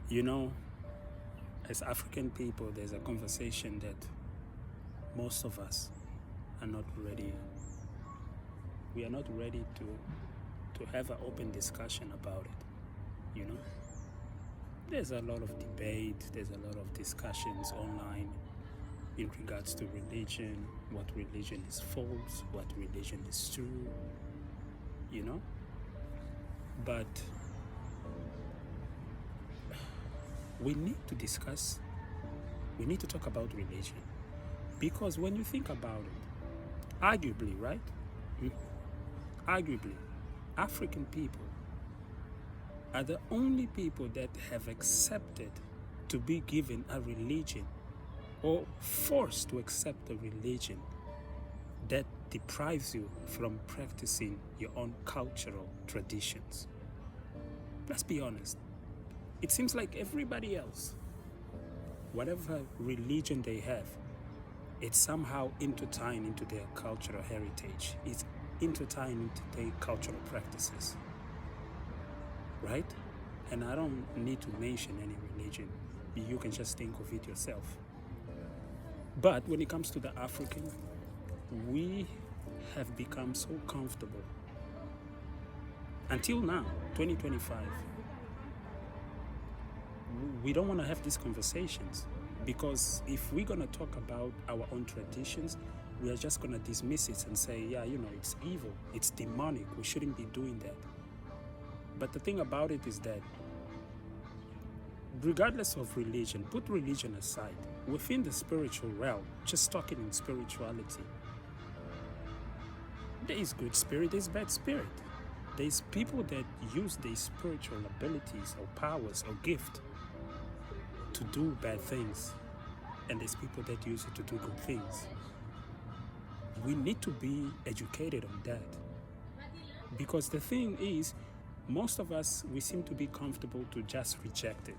You know, as African people, there's a conversation that most of us are not ready. We are not ready to have an open discussion about it. You know, there's a lot of debate. There's a lot of discussions online in regards to religion, what religion is false, what religion is true. You know, but we need to discuss. We need to talk about religion because when you think about it, arguably, right? Arguably, African people are the only people that have accepted to be given a religion or forced to accept a religion that deprives you from practicing your own cultural traditions. Let's be honest. It seems like everybody else, whatever religion they have, it's somehow intertwined into their cultural heritage. It's intertwined into their cultural practices, right? And I don't need to mention any religion. You can just think of it yourself. But when it comes to the African, we have become so comfortable. Until now, 2025, we don't want to have these conversations because if we're going to talk about our own traditions, we are just going to dismiss it and say, yeah, you know, it's evil, it's demonic, we shouldn't be doing that. But the thing about it is that regardless of religion, put religion aside, within the spiritual realm, just talking in spirituality, there is good spirit, there is bad spirit. There's people that use their spiritual abilities or powers or gift to do bad things, and there's people that use it to do good things. We need to be educated on that, because the thing is, most of us, we seem to be comfortable to just reject it.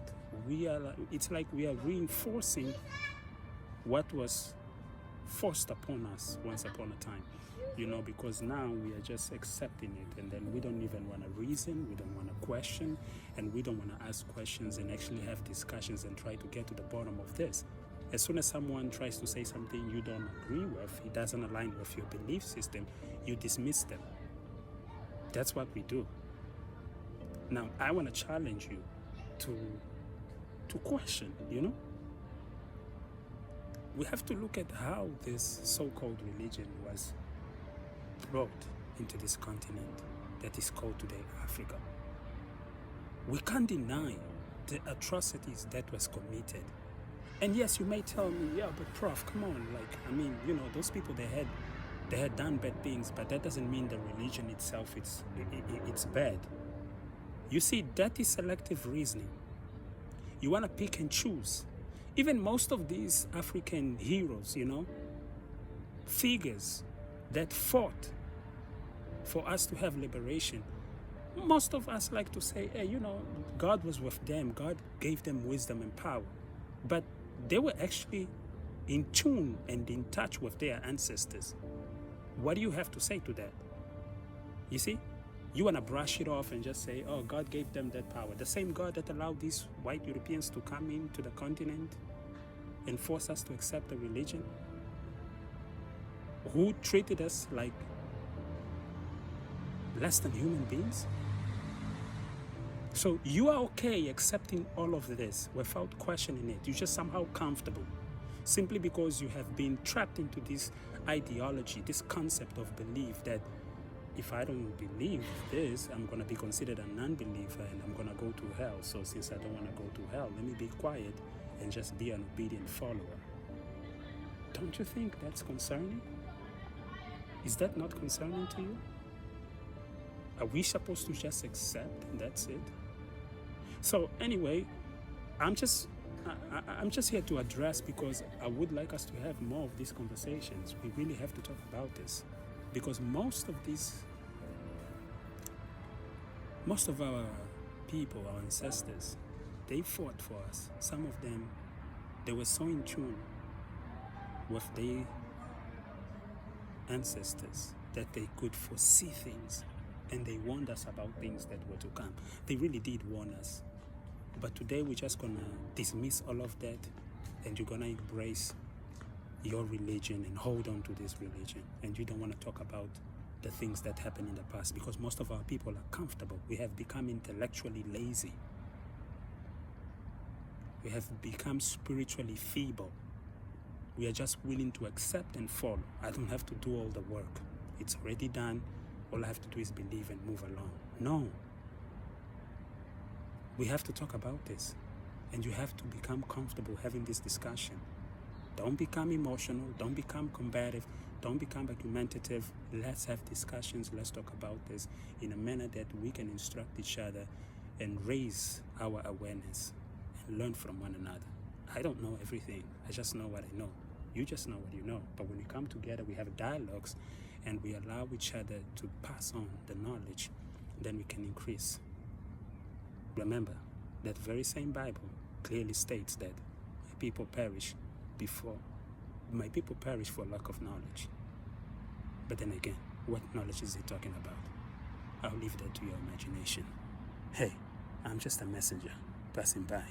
It's like we are reinforcing what was forced upon us once upon a time, you know, because now we are just accepting it, and then we don't even want to reason, we don't want to question, and we don't want to ask questions and actually have discussions and try to get to the bottom of this. As soon as someone tries to say something you don't agree with, it doesn't align with your belief system, you dismiss them. That's what we do. Now, I want to challenge you to question, you know? We have to look at how this so-called religion was brought into this continent that is called today Africa. We can't deny the atrocities that was committed. And yes, you may tell me, yeah, but Prof, come on, like, I mean, you know, those people, they had done bad things, but that doesn't mean the religion itself, it's bad. You see, that is selective reasoning. You want to pick and choose. Even most of these African heroes, you know, figures that fought for us to have liberation, most of us like to say, hey, you know, God was with them. God gave them wisdom and power. But they were actually in tune and in touch with their ancestors. What do you have to say to that? You see? You want to brush it off and just say, oh, God gave them that power. The same God that allowed these white Europeans to come into the continent and force us to accept a religion, who treated us like less than human beings. So you are okay accepting all of this without questioning it. You're just somehow comfortable, simply because you have been trapped into this ideology, this concept of belief that if I don't believe this, I'm going to be considered a non-believer and I'm going to go to hell. So since I don't want to go to hell, let me be quiet and just be an obedient follower. Don't you think that's concerning? Is that not concerning to you? Are we supposed to just accept and that's it? So anyway, I'm just here to address, because I would like us to have more of these conversations. We really have to talk about this, because most of our people, our ancestors, they fought for us. Some of them, they were so in tune with their ancestors that they could foresee things, and they warned us about things that were to come. They really did warn us. But today we're just gonna dismiss all of that, and you're gonna embrace your religion and hold on to this religion, and you don't want to talk about the things that happened in the past, because most of our people are comfortable. We have become intellectually lazy. We have become spiritually feeble. We are just willing to accept and follow. I don't have to do all the work. It's already done. All I have to do is believe and move along. No. We have to talk about this, and you have to become comfortable having this discussion. Don't become emotional. Don't become combative. Don't become argumentative. Let's have discussions. Let's talk about this in a manner that we can instruct each other and raise our awareness and learn from one another. I don't know everything. I just know what I know. You just know what you know. But when we come together, we have dialogues and we allow each other to pass on the knowledge, then we can increase. Remember, that very same Bible clearly states that my people perish for lack of knowledge. But then again, what knowledge is he talking about? I'll leave that to your imagination. Hey, I'm just a messenger passing by.